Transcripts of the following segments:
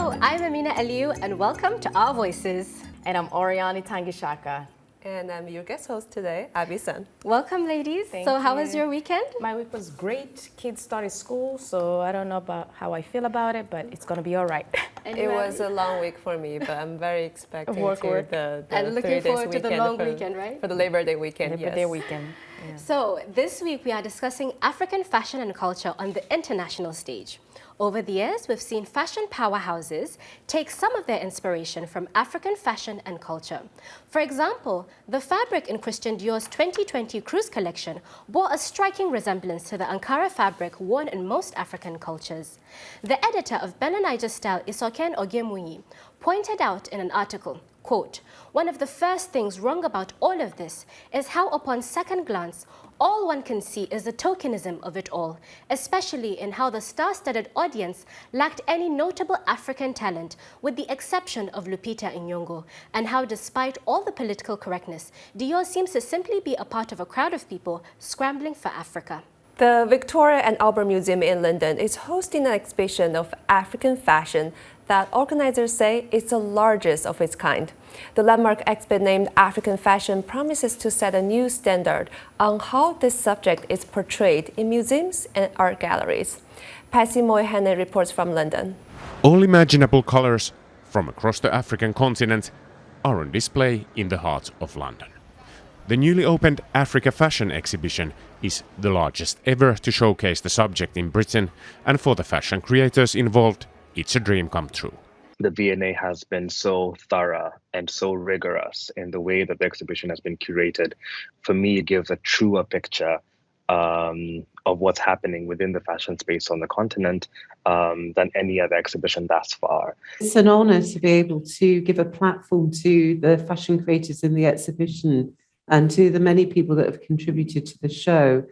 Hello, I'm Amina Aliu, and welcome to Our Voices. And I'm Oriani Tangishaka. And I'm your guest host today, Abby Sen. Welcome, ladies. Thank so, how you. was your weekend? My week was great. Kids started school, so I don't know about how I feel about it, but it's going to be all right. It was a long week for me, but I'm very expecting work. the and looking forward to the long weekend, right? For the Labor Day weekend, Labor Day weekend. Yeah. So, this week we are discussing African fashion and culture on the international stage. Over the years, we've seen fashion powerhouses take some of their inspiration from African fashion and culture. For example, the fabric in Christian Dior's 2020 cruise collection bore a striking resemblance to the Ankara fabric worn in most African cultures. The editor of Bella Niger Style, Isoken Ogemuyi, pointed out in an article, quote, "One of the first things wrong about all of this is how upon second glance, all one can see is the tokenism of it all, especially in how the star-studded audience lacked any notable African talent, with the exception of Lupita Nyong'o, and how despite all the political correctness, Dior seems to simply be a part of a crowd of people scrambling for Africa." The Victoria and Albert Museum in London is hosting an exhibition of African fashion that organizers say is the largest of its kind. The landmark exhibit named African Fashion promises to set a new standard on how this subject is portrayed in museums and art galleries. Pasi Moihane reports from London. All imaginable colors from across the African continent are on display in the heart of London. The newly opened Africa Fashion exhibition is the largest ever to showcase the subject in Britain, and for the fashion creators involved, it's a dream come true. The V&A has been so thorough and so rigorous in the way that the exhibition has been curated. For me, it gives a truer picture of what's happening within the fashion space on the continent than any other exhibition thus far. It's an honor to be able to give a platform to the fashion creators in the exhibition and to the many people that have contributed to the show.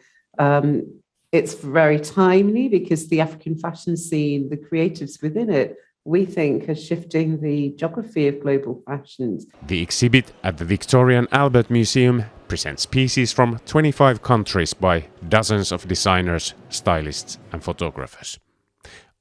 It's very timely because the African fashion scene, the creatives within it, we think are shifting the geography of global fashions. The exhibit at the Victoria and Albert Museum presents pieces from 25 countries by dozens of designers, stylists and photographers.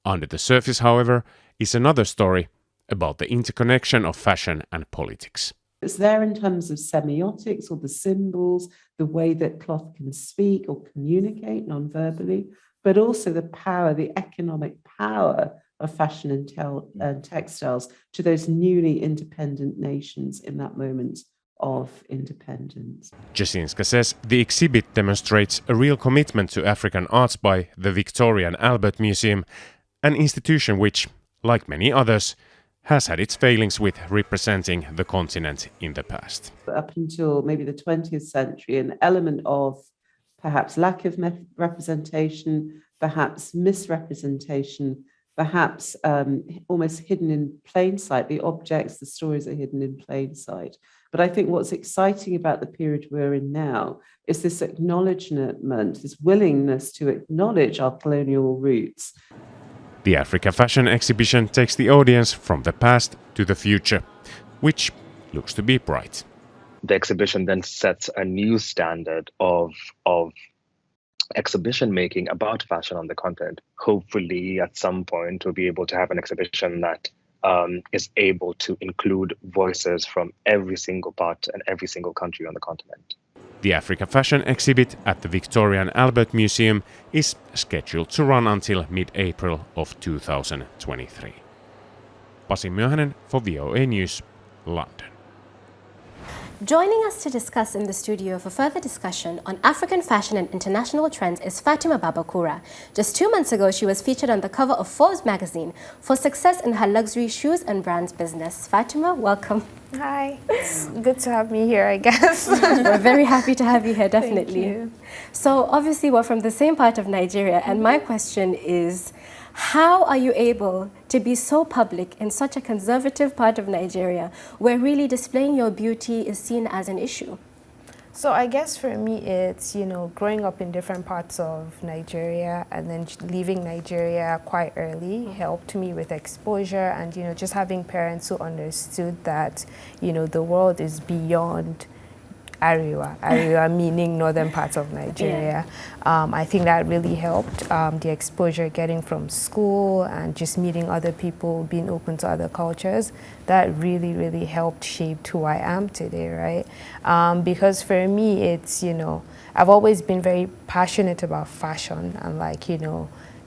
Under the surface, however, is another story about the interconnection of fashion and politics. It's there in terms of semiotics or the symbols, the way that cloth can speak or communicate non-verbally, but also the power, the economic power of fashion and textiles to those newly independent nations in that moment of independence. Jasinska says the exhibit demonstrates a real commitment to African arts by the Victoria and Albert Museum, an institution which, like many others, has had its failings with representing the continent in the past. Up until maybe the 20th century, an element of perhaps lack of representation, perhaps misrepresentation, perhaps almost hidden in plain sight. The objects, the stories are hidden in plain sight. But I think what's exciting about the period we're in now is this acknowledgement, this willingness to acknowledge our colonial roots. The Africa Fashion exhibition takes the audience from the past to the future, which looks to be bright. The exhibition then sets a new standard of exhibition making about fashion on the continent. Hopefully, at some point, we'll be able to have an exhibition that is able to include voices from every single part and every single country on the continent. The Africa Fashion exhibit at the Victoria and Albert Museum is scheduled to run until mid-April of 2023. Pasi Myöhänen for VOA News, London. Joining us to discuss in the studio for further discussion on African fashion and international trends is Fatima Babakura. Just 2 months ago, she was featured on the cover of Forbes magazine for success in her luxury shoes and brands business. Fatima, welcome. Hi, it's good to have me here, I guess. We're very happy to have you here, definitely. Thank you. So obviously we're from the same part of Nigeria, and my question is, how are you able to be so public in such a conservative part of Nigeria where really displaying your beauty is seen as an issue? So I guess for me it's, growing up in different parts of Nigeria and then leaving Nigeria quite early helped me with exposure and, just having parents who understood that, the world is beyond Ariwa meaning northern parts of Nigeria. I think that really helped. The exposure getting from school and just meeting other people, being open to other cultures, that really, really helped shape who I am today, right? Because for me, it's, I've always been very passionate about fashion and like,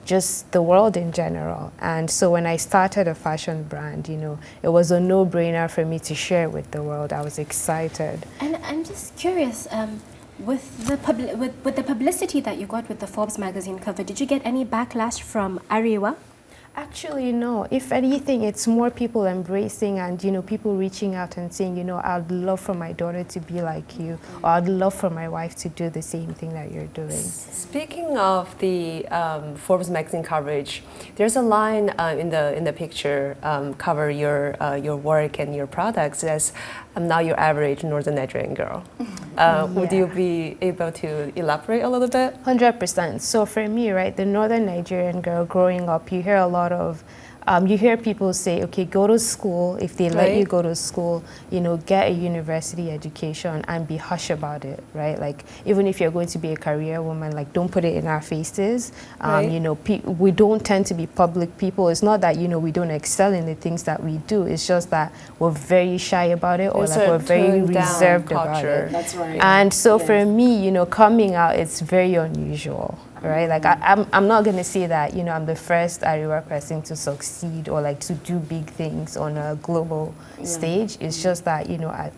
just the world in general. And so when I started a fashion brand, it was a no-brainer for me to share with the world. I was excited. And I'm just curious, with the publicity that you got with the Forbes magazine cover, did you get any backlash from Ariwa? Actually, no. If anything, it's more people embracing and, people reaching out and saying, I'd love for my daughter to be like you, or I'd love for my wife to do the same thing that you're doing. Speaking of the Forbes magazine coverage, there's a line in the picture cover your work and your products as "I'm not your average Northern Nigerian girl." Would you be able to elaborate a little bit? 100%. So for me, right, the Northern Nigerian girl growing up, you hear a lot of, you hear people say, okay, go to school. If they let you go to school, get a university education and be hush about it, right? Like, even if you're going to be a career woman, like, don't put it in our faces. We don't tend to be public people. It's not that, we don't excel in the things that we do. It's just that we're very shy about it, or like we're very reserved about it. That's right. And so for me, coming out, it's very unusual. Right, like I'm not gonna say that I'm the first Ariwa person to succeed or like to do big things on a global stage. It's just that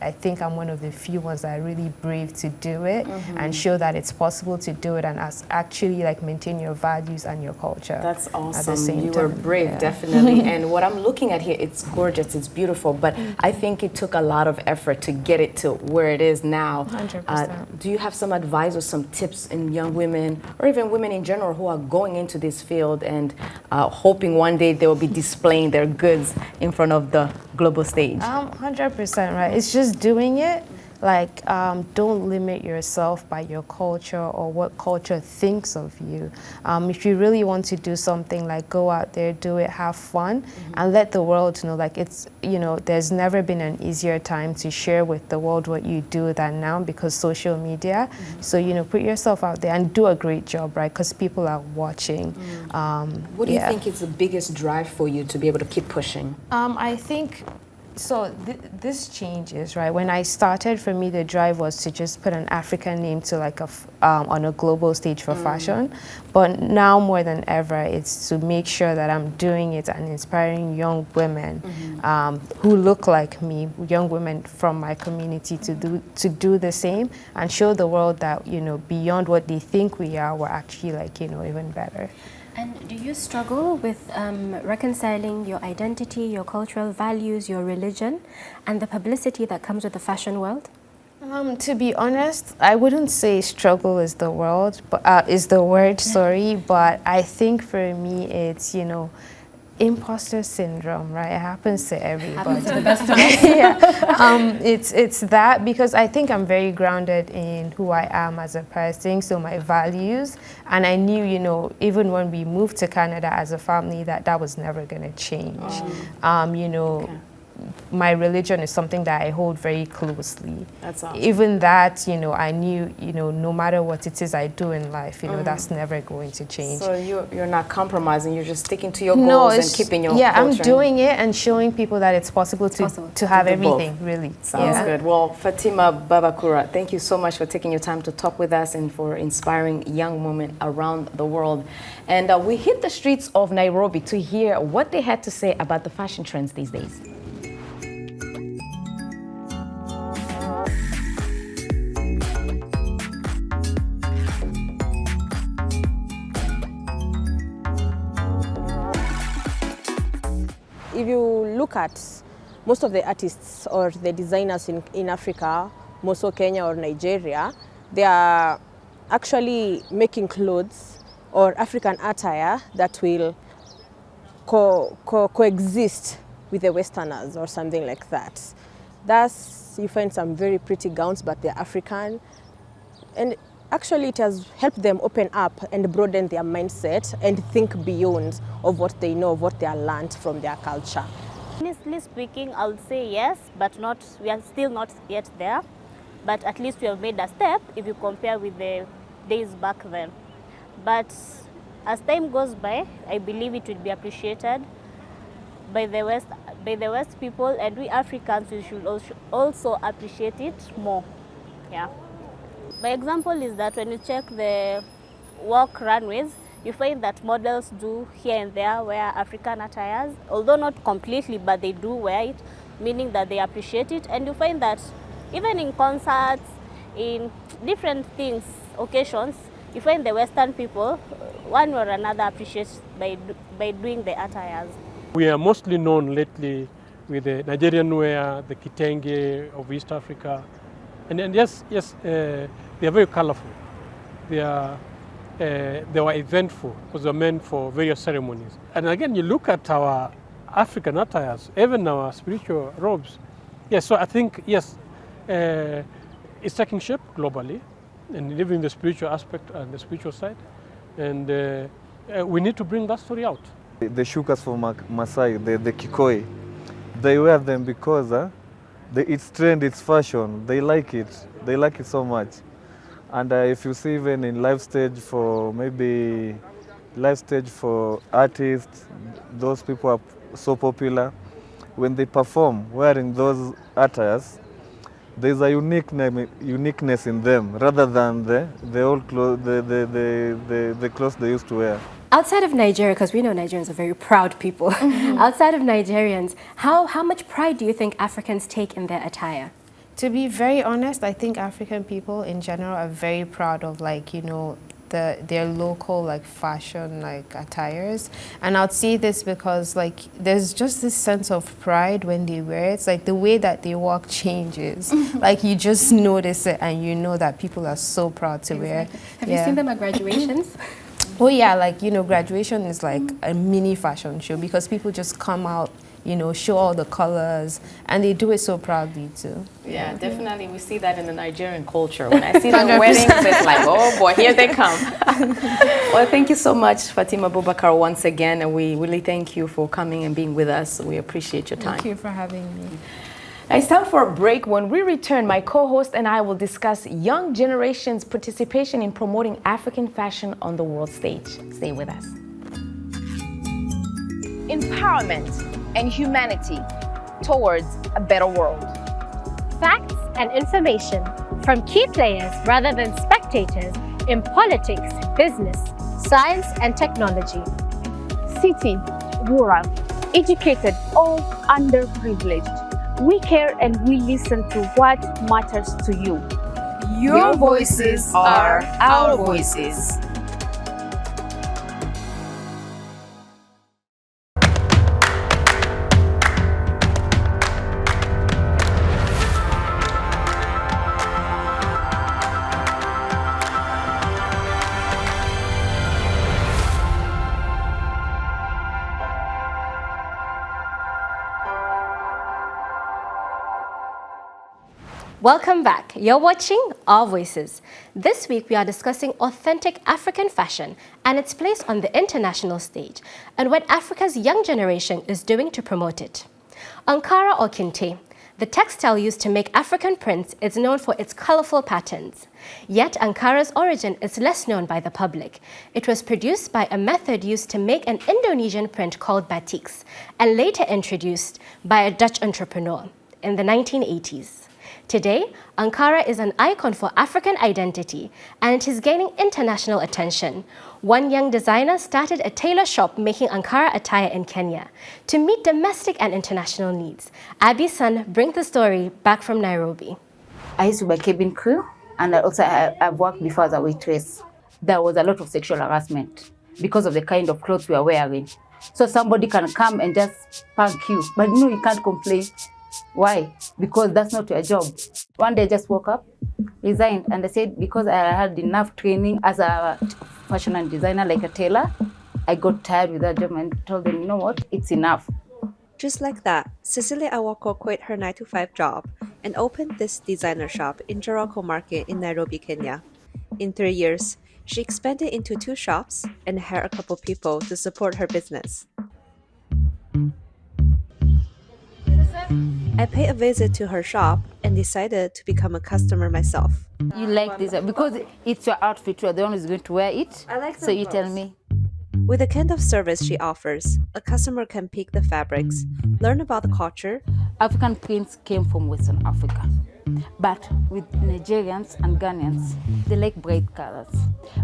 I think I'm one of the few ones that are really brave to do it and show that it's possible to do it and actually like maintain your values and your culture. That's awesome. At the same you time. were brave, definitely. And what I'm looking at here, it's gorgeous, it's beautiful, but I think it took a lot of effort to get it to where it is now. 100%. Do you have some advice or some tips in young women, or even women in general, who are going into this field and hoping one day they will be displaying their goods in front of the global stage? 100%, right? It's just doing it. Like, don't limit yourself by your culture or what culture thinks of you. If you really want to do something, like, go out there, do it, have fun, and let the world know, like, it's, there's never been an easier time to share with the world what you do than now because social media. So, put yourself out there and do a great job, right? Because people are watching. What do you think is the biggest drive for you to be able to keep pushing? I think, so this changes, right? When I started, for me, the drive was to just put an African name to like on a global stage for fashion. But now more than ever, it's to make sure that I'm doing it and inspiring young women who look like me, young women from my community to do the same and show the world that, beyond what they think we are, we're actually like, even better. And do you struggle with reconciling your identity, your cultural values, your religion, and the publicity that comes with the fashion world? To be honest, I wouldn't say struggle is the word, but but I think for me it's, imposter syndrome, right? It happens to everybody. Happens to the best of us. It's that, because I think I'm very grounded in who I am as a person, so my values, and I knew, even when we moved to Canada as a family, that was never going to change. My religion is something that I hold very closely. That's awesome. Even that, I knew, no matter what it is I do in life, that's never going to change. So you're not compromising, you're just sticking to your goals and keeping your culture. I'm doing it and showing people that it's possible to have everything, both. Really. Sounds good. Well, Fatima Babakura, thank you so much for taking your time to talk with us and for inspiring young women around the world. And we hit the streets of Nairobi to hear what they had to say about the fashion trends these days. If you look at most of the artists or the designers in Africa, more so Kenya or Nigeria, they are actually making clothes or African attire that will coexist with the Westerners or something like that. Thus, you find some very pretty gowns, but they're African. And actually, it has helped them open up and broaden their mindset and think beyond of what they know, of what they have learned from their culture. Honestly speaking, I would say yes, but we are still not yet there. but at least we have made a step if you compare with the days back then. But as time goes by, I believe it will be appreciated by the West people, and we Africans, we should also appreciate it more. Yeah. My example is that when you check the walk runways, you find that models do here and there wear African attires, although not completely, but they do wear it, meaning that they appreciate it. And you find that even in concerts, in different things, occasions, you find the Western people, one or another, appreciate by doing the attires. We are mostly known lately with the Nigerian wear, the kitenge of East Africa, and yes, they are very colorful. They were eventful because they were meant for various ceremonies. And again, you look at our African attires, even our spiritual robes. Yes, so I think, yes, it's taking shape globally and living the spiritual aspect and the spiritual side. And we need to bring that story out. The shukas from Maasai, the kikoi, they wear them because it's trend, it's fashion. They like it so much. And if you see even in live stage for artists, those people are so popular. When they perform wearing those attires, there's a uniqueness in them rather than the old clothes, the clothes they used to wear. Outside of Nigeria, because we know Nigerians are very proud people, outside of Nigerians, how much pride do you think Africans take in their attire? To be very honest, I think African people in general are very proud of, like, you know, their local, like, fashion, like, attires. And I'd say this because, like, there's just this sense of pride when they wear it. It's like the way that they walk changes. Like, you just notice it and you know that people are so proud to wear. Have you seen them at graduations? Oh yeah, like, you know, graduation is like a mini fashion show because people just come out, you know, show all the colors, and they do it so proudly too. Yeah, definitely. We see that in the Nigerian culture. When I see them weddings, it's like, oh boy, here they come. Well, thank you so much, Fatima Babakura, once again. And we really thank you for coming and being with us. We appreciate your time. Thank you for having me. Now it's time for a break. When we return, my co-host and I will discuss young generation's participation in promoting African fashion on the world stage. Stay with us. Empowerment and humanity towards a better world. Facts and information from key players rather than spectators in politics, business, science and technology. City, rural, educated, or underprivileged. We care and we listen to what matters to you. Your voices are our voices. Welcome back. You're watching Our Voices. This week we are discussing authentic African fashion and its place on the international stage and what Africa's young generation is doing to promote it. Ankara or kente, the textile used to make African prints, is known for its colorful patterns. Yet Ankara's origin is less known by the public. It was produced by a method used to make an Indonesian print called batiks and later introduced by a Dutch entrepreneur in the 1980s. Today, Ankara is an icon for African identity and it is gaining international attention. One young designer started a tailor shop making Ankara attire in Kenya to meet domestic and international needs. Abby's son brings the story back from Nairobi. I used to be a cabin crew, and I've worked before as a waitress. There was a lot of sexual harassment because of the kind of clothes we are wearing. So somebody can come and just punk you, but you can't complain. Why? Because that's not your job. One day I just woke up, resigned, and I said because I had enough training as a fashion and designer, like a tailor, I got tired with that job and told them, you know what, it's enough. Just like that, Cecilia Awoko quit her 9-to-5 job and opened this designer shop in Joroko Market in Nairobi, Kenya. In 3 years, she expanded into 2 shops and hired a couple people to support her business. I paid a visit to her shop and decided to become a customer myself. You like this because it's your outfit. You're the one who's going to wear it. I like So you tell me. With the kind of service she offers, a customer can pick the fabrics, learn about the culture. African prints came from Western Africa. But with Nigerians and Ghanaians, they like bright colors.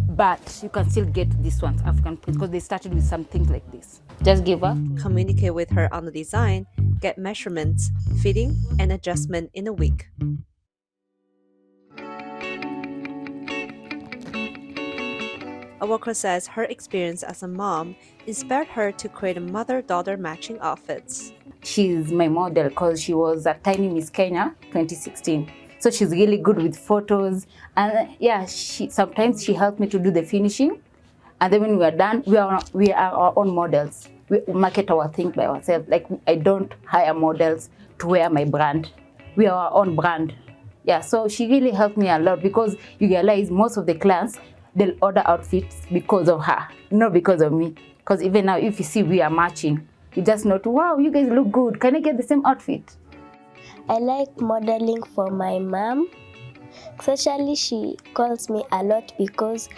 But you can still get this one's African print because they started with some things like this. Just give up. Communicate with her on the design, get measurements, fitting, and adjustment in a week. Awako says her experience as a mom inspired her to create mother-daughter matching outfits. She's my model because she was a tiny Miss Kenya 2016. So she's really good with photos. And yeah, sometimes she helped me to do the finishing. And then when we are done, we are our own models. We market our things by ourselves. Like I don't hire models to wear my brand. We are our own brand. Yeah, so she really helped me a lot because you realize most of the clients, they'll order outfits because of her, not because of me. Because even now, if you see we are matching, you just note, wow, you guys look good. Can I get the same outfit? I like modeling for my mom. Especially she calls me a lot because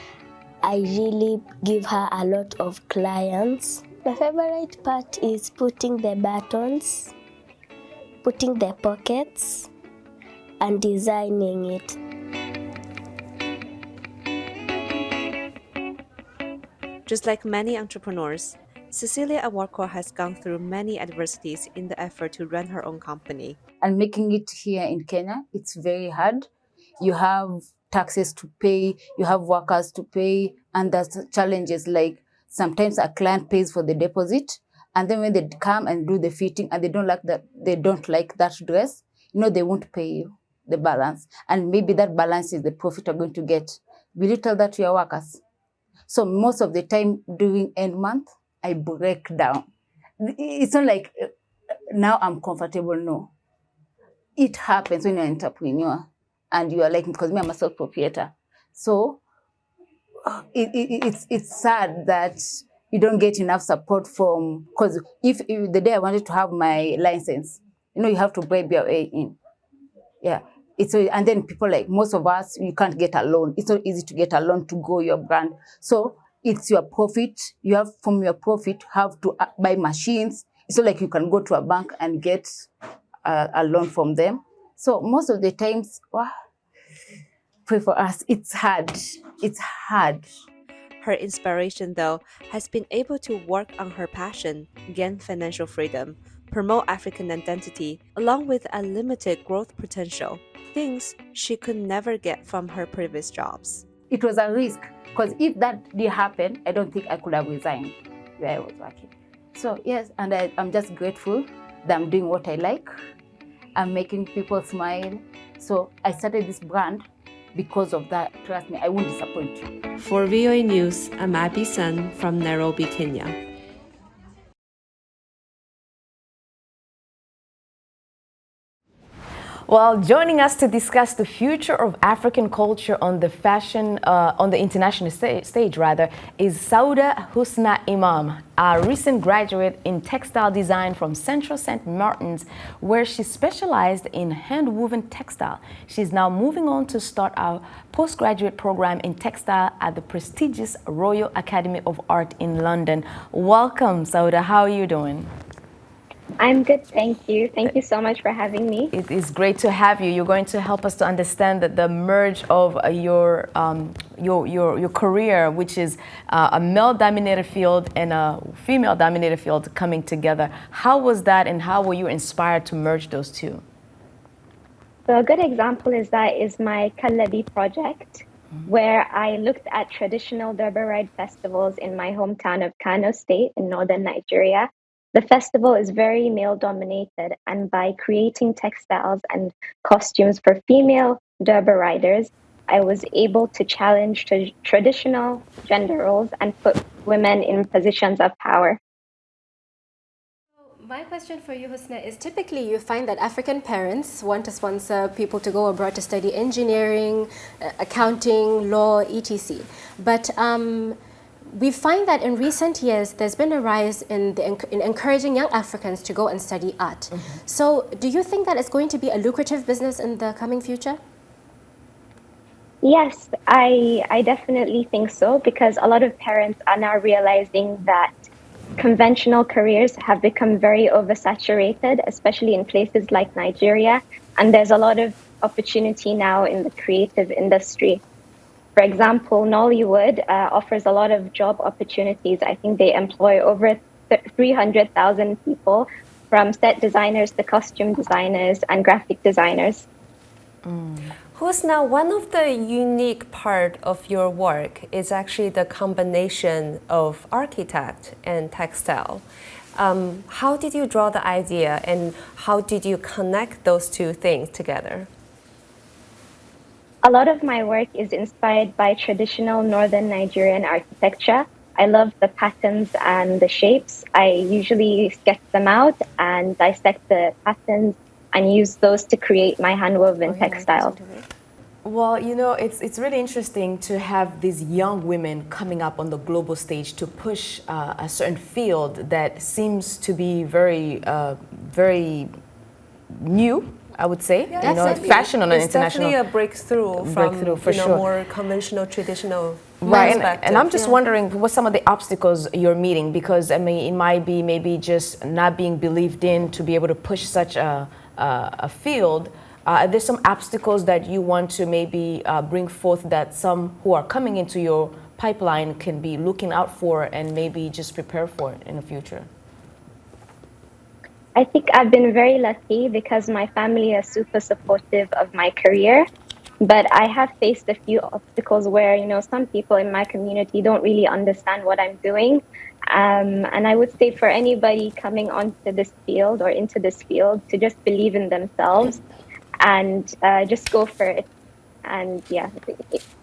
I really give her a lot of clients. My favorite part is putting the buttons, putting the pockets, and designing it. Just like many entrepreneurs, Cecilia Awako has gone through many adversities in the effort to run her own company. And making it here in Kenya, it's very hard. You have taxes to pay, you have workers to pay, and there's challenges like sometimes a client pays for the deposit, and then when they come and do the fitting and they don't like that dress, they won't pay you the balance. And maybe that balance is the profit you're going to get. Will you tell that to your workers? So most of the time during end month, I break down. It's not like now I'm comfortable, no. It happens when you're an entrepreneur and you are like, because me, I'm a sole proprietor. So it's sad that you don't get enough support from, because if the day I wanted to have my license, you have to bribe your way in. Yeah. And then people like most of us, you can't get a loan. It's not easy to get a loan to grow your brand. So it's your profit. You have from your profit have to buy machines. It's not like you can go to a bank and get a loan from them. So most of the times, pray for us. It's hard. It's hard. Her inspiration, though, has been able to work on her passion, gain financial freedom, promote African identity, along with unlimited growth potential. Things she could never get from her previous jobs. It was a risk, because if that did happen, I don't think I could have resigned where I was working. So yes, and I'm just grateful that I'm doing what I like. I'm making people smile. So I started this brand because of that. Trust me, I won't disappoint you. For VOA News, I'm Abby Sun from Nairobi, Kenya. Well, joining us to discuss the future of African culture on the international stage, is Sauda Husna Imam, a recent graduate in textile design from Central St. Martin's, where she specialized in hand-woven textile. She's now moving on to start a postgraduate program in textile at the prestigious Royal Academy of Art in London. Welcome, Sauda. How are you doing? I'm good, thank you. Thank you so much for having me. It is great to have you. You're going to help us to understand the merge of your career, which is a male-dominated field and a female-dominated field coming together. How was that, and how were you inspired to merge those two? So a good example is my Kallabi project, where I looked at traditional Durbar Ride festivals in my hometown of Kano State in northern Nigeria. The festival is very male-dominated, and by creating textiles and costumes for female Durbar riders, I was able to challenge traditional gender roles and put women in positions of power. My question for you, Husna, is typically you find that African parents want to sponsor people to go abroad to study engineering, accounting, law, etc. But we find that in recent years, there's been a rise in encouraging young Africans to go and study art. So do you think that it's going to be a lucrative business in the coming future? Yes, I definitely think so, because a lot of parents are now realizing that conventional careers have become very oversaturated, especially in places like Nigeria. And there's a lot of opportunity now in the creative industry. For example, Nollywood offers a lot of job opportunities. I think they employ over 300,000 people, from set designers to costume designers and graphic designers. Who's now one of the unique part of your work is actually the combination of architect and textile. How did you draw the idea, and how did you connect those two things together? A lot of my work is inspired by traditional northern Nigerian architecture. I love the patterns and the shapes. I usually sketch them out and dissect the patterns and use those to create my hand-woven textiles. Well, you know, it's really interesting to have these young women coming up on the global stage to push a certain field that seems to be very, very new, I would say. Yeah, you know, fashion on an international. It's definitely a breakthrough from for sure. more conventional, traditional. Right, and I'm just wondering what some of the obstacles you're meeting, because I mean, it might be maybe just not being believed in to be able to push such a field. There's some obstacles that you want to maybe bring forth that some who are coming into your pipeline can be looking out for and maybe just prepare for it in the future? I think I've been very lucky because my family is super supportive of my career. But I have faced a few obstacles where, you know, some people in my community don't really understand what I'm doing. And I would say for anybody coming onto this field or into this field to just believe in themselves and just go for it. And yeah,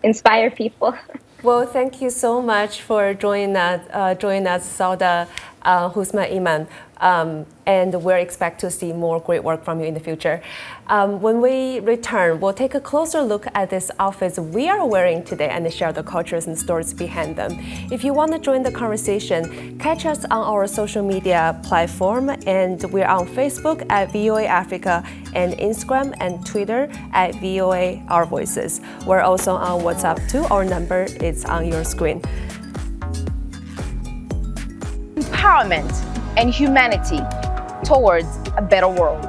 inspire people. Well, thank you so much for joining us, Sauda Husma Iman. And we expect to see more great work from you in the future. When we return, we'll take a closer look at these outfits we are wearing today and share the cultures and stories behind them. If you want to join the conversation, catch us on our social media platform, and we're on Facebook at VOA Africa and Instagram and Twitter at VOA Our Voices. We're also on WhatsApp too. Our number is on your screen. Empowerment and humanity towards a better world.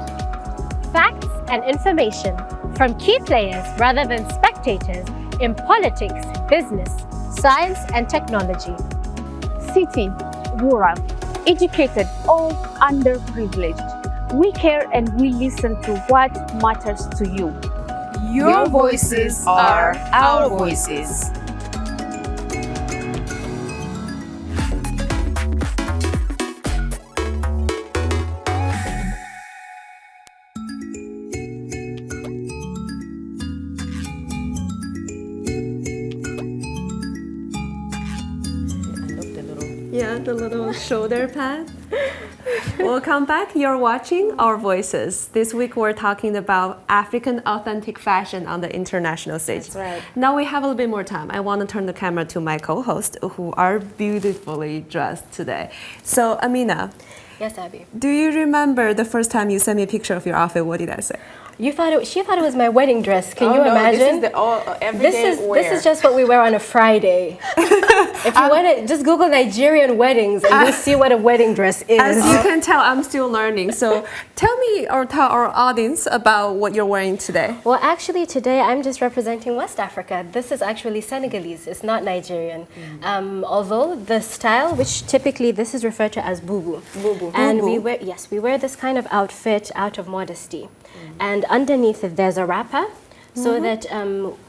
Facts and information from key players rather than spectators in politics, business, science and technology. City, rural, educated, or underprivileged. We care and we listen to what matters to you. Your voices are our voices. Yeah, the little shoulder pad. Welcome back. You're watching Our Voices. This week we're talking about African authentic fashion on the international stage. That's right. Now we have a little bit more time. I want to turn the camera to my co-hosts who are beautifully dressed today. So Amina. Yes, Abby. Do you remember the first time you sent me a picture of your outfit? What did I say? She thought it was my wedding dress. Can you imagine? This is the everyday wear. This is just what we wear on a Friday. If you want to, just Google Nigerian weddings and you'll see what a wedding dress is. As you can tell, I'm still learning. So tell me or tell our audience about what you're wearing today. Well, actually today I'm just representing West Africa. This is actually Senegalese. It's not Nigerian. Although the style, which typically this is referred to as bubu. And we wear this kind of outfit out of modesty. And underneath it, there's a wrapper, so that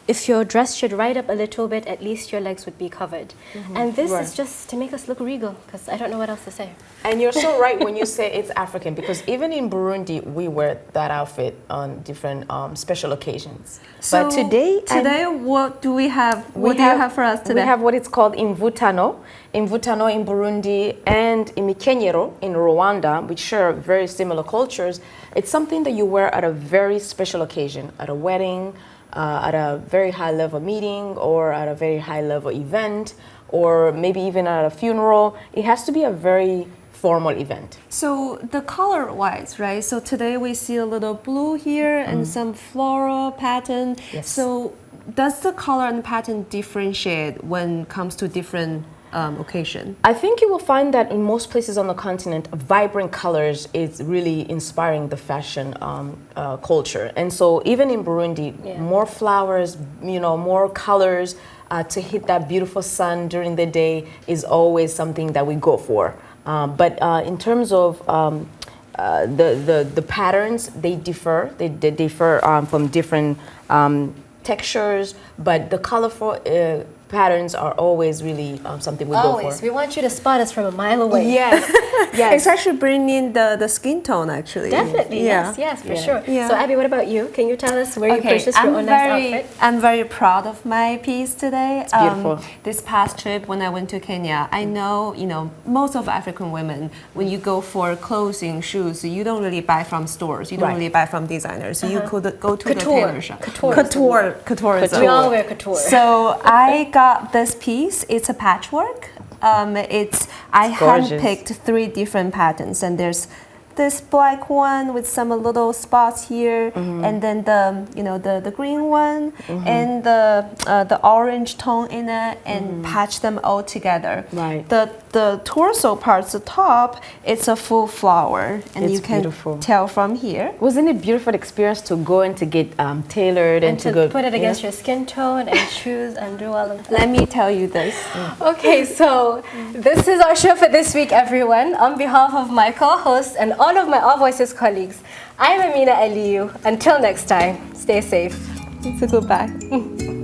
if your dress should ride up a little bit, at least your legs would be covered. And this is just to make us look regal, because I don't know what else to say. And you're so right when you say it's African, because even in Burundi, we wear that outfit on different special occasions. So but today, what do we have? What do you have for us today? We have what it's called imvutano in Burundi and imikenyero in Rwanda, which share very similar cultures. It's something that you wear at a very special occasion, at a wedding, at a very high level meeting or at a very high level event or maybe even at a funeral. It has to be a very formal event. So the color wise, right? So today we see a little blue here and some floral pattern. Yes. So does the color and pattern differentiate when it comes to different occasion? I think you will find that in most places on the continent, vibrant colors is really inspiring the fashion culture. And so even in Burundi, more flowers, more colors to hit that beautiful sun during the day is always something that we go for. But in terms of the patterns, they differ. They differ from different textures, but the colorful patterns are always really something we go for. We want you to spot us from a mile away. Yes, yes. It's actually bringing the skin tone, actually. Definitely, yes, for sure. Yeah. So Abby, what about you? Can you tell us where you purchased your own nice outfit? I'm very proud of my piece today. It's beautiful. This past trip when I went to Kenya, I know, most of African women, when you go for clothing, shoes, you don't really buy from stores. You don't really buy from designers. So you could go to the tailor shop. Couture. We all wear couture. So I got this piece. It's a patchwork. I handpicked 3 different patterns, and there's this black one with some little spots here, and then the green one, and the orange tone in it, and patch them all together. Right. The torso parts, the top, it's a full flower, and you can tell from here. Wasn't it beautiful experience to go and to get tailored and to go put it against your skin tone and choose and do all of that? Let me tell you this. Okay, so this is our show for this week, everyone. On behalf of my co-host and all of my All Voices colleagues, I'm Amina Aliyu. Until next time, stay safe. It's a goodbye.